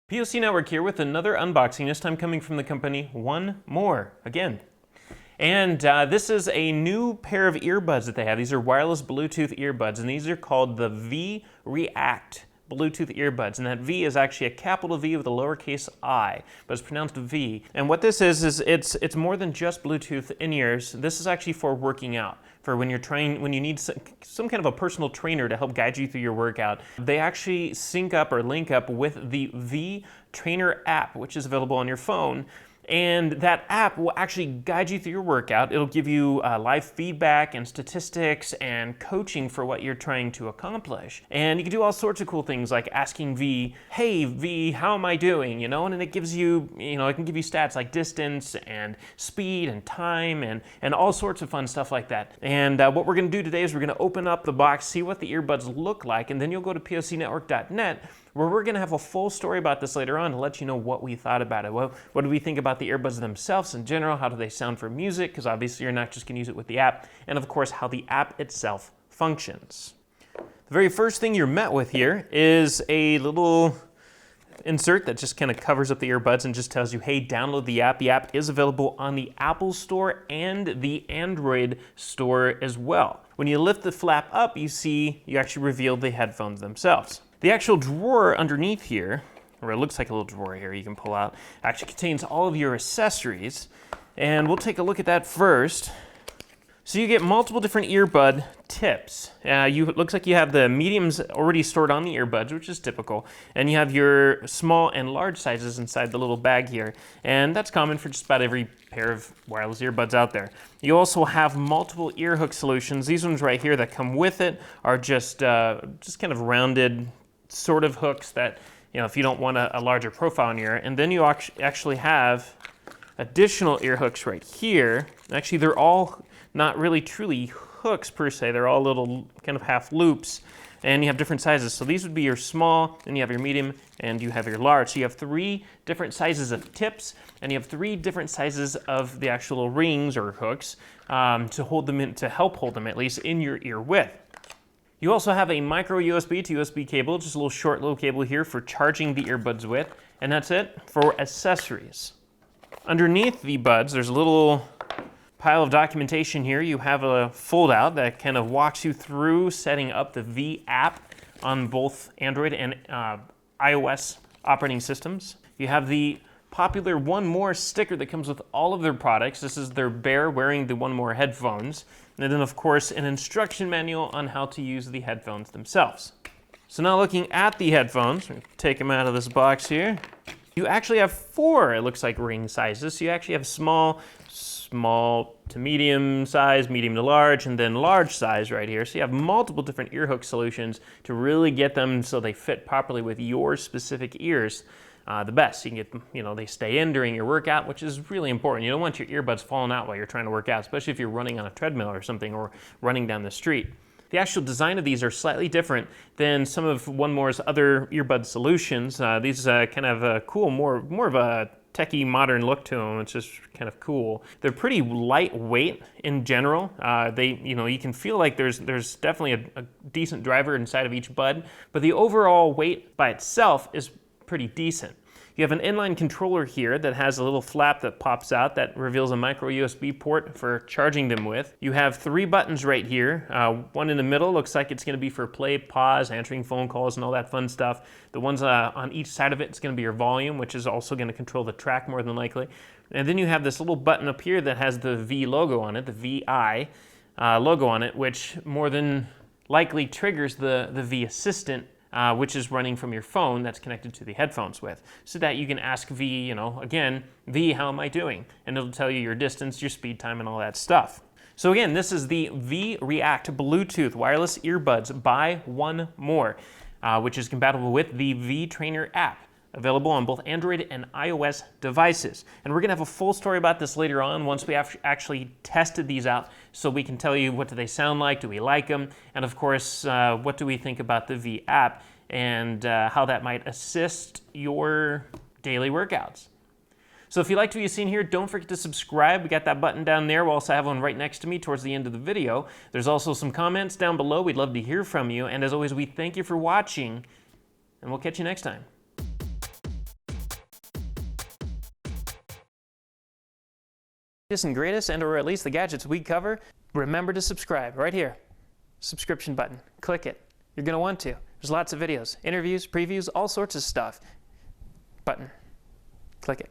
POC Network here with another unboxing, this time coming from the company One More, again. And this is a new pair of earbuds that they have. These are wireless Bluetooth earbuds, and these are called the V React Bluetooth earbuds. And that V is actually a capital V with a lowercase I, but it's pronounced V. And what this is it's more than just Bluetooth in-ears. This is actually for working out, for when you need some kind of a personal trainer to help guide you through your workout. They actually sync up or link up with the V Trainer app, which is available on your phone. And that app will actually guide you through your workout. It'll give you live feedback and statistics and coaching for what you're trying to accomplish. And you can do all sorts of cool things like asking V, hey V, how am I doing? You know, and it gives you, it can give you stats like distance and speed and time and all sorts of fun stuff like that. And what we're gonna do today is we're gonna open up the box, see what the earbuds look like, and then you'll go to POCnetwork.net where we're gonna have a full story about this later on to let you know what we thought about it. What do we think about the earbuds themselves in general? How do they sound for music? Because obviously you're not just gonna use it with the app. And of course, how the app itself functions. The very first thing you're met with here is a little insert that just kind of covers up the earbuds and just tells you, hey, download the app. The app is available on the Apple Store and the Android Store as well. When you lift the flap up, you actually reveal the headphones themselves. The actual drawer underneath here, or it looks like a little drawer here you can pull out, actually contains all of your accessories. And we'll take a look at that first. So you get multiple different earbud tips. It looks like you have the mediums already stored on the earbuds, which is typical. And you have your small and large sizes inside the little bag here. And that's common for just about every pair of wireless earbuds out there. You also have multiple ear hook solutions. These ones right here that come with it are just kind of rounded sort of hooks that, if you don't want a larger profile in your ear. And then you actually have additional ear hooks right here. Actually, they're all not really truly hooks per se. They're all little kind of half loops, and you have different sizes. So these would be your small, then you have your medium, and you have your large. So you have 3 different sizes of tips, and you have 3 different sizes of the actual rings or hooks to hold them in, to help hold them at least in your ear width. You also have a micro USB to USB cable, just a little short little cable here for charging the earbuds with, and that's it for accessories. Underneath the buds, there's a little pile of documentation here. You have a fold out that kind of walks you through setting up the V app on both Android and iOS operating systems. You have the popular One More sticker that comes with all of their products. This is their bear wearing the One More headphones. And then of course an instruction manual on how to use the headphones themselves. So now looking at the headphones, take them out of this box here. You actually have 4, it looks like, ring sizes. So you actually have small to medium size, medium to large, and then large size right here. So you have multiple different ear hook solutions to really get them so they fit properly with your specific ears the best. You can get them, they stay in during your workout, which is really important. You don't want your earbuds falling out while you're trying to work out, especially if you're running on a treadmill or something, or running down the street. The actual design of these are slightly different than some of One More's other earbud solutions. These kind of cool, more of a techie modern look to them, which is kind of cool. They're pretty lightweight in general. You can feel like there's definitely a decent driver inside of each bud, but the overall weight by itself is pretty decent. You have an inline controller here that has a little flap that pops out that reveals a micro USB port for charging them with. You have 3 buttons right here. One in the middle looks like it's going to be for play, pause, answering phone calls, and all that fun stuff. The ones on each side of it is going to be your volume, which is also going to control the track more than likely. And then you have this little button up here that has the V logo on it, the VI logo on it, which more than likely triggers the V Assistant, which is running from your phone that's connected to the headphones with, so that you can ask V, again, V, how am I doing? And it'll tell you your distance, your speed, time, and all that stuff. So again, this is the V React Bluetooth wireless earbuds by One More, which is compatible with the V Trainer app, available on both Android and iOS devices. And we're gonna have a full story about this later on once we actually tested these out, so we can tell you what do they sound like, do we like them, and of course, what do we think about the V app and how that might assist your daily workouts. So if you liked what you've seen here, don't forget to subscribe. We got that button down there. We'll also have one right next to me towards the end of the video. There's also some comments down below. We'd love to hear from you. And as always, we thank you for watching, and we'll catch you next time. And greatest, and or at least the gadgets we cover, remember to subscribe right here. Subscription button. Click it. You're going to want to. There's lots of videos, interviews, previews, all sorts of stuff. Button. Click it.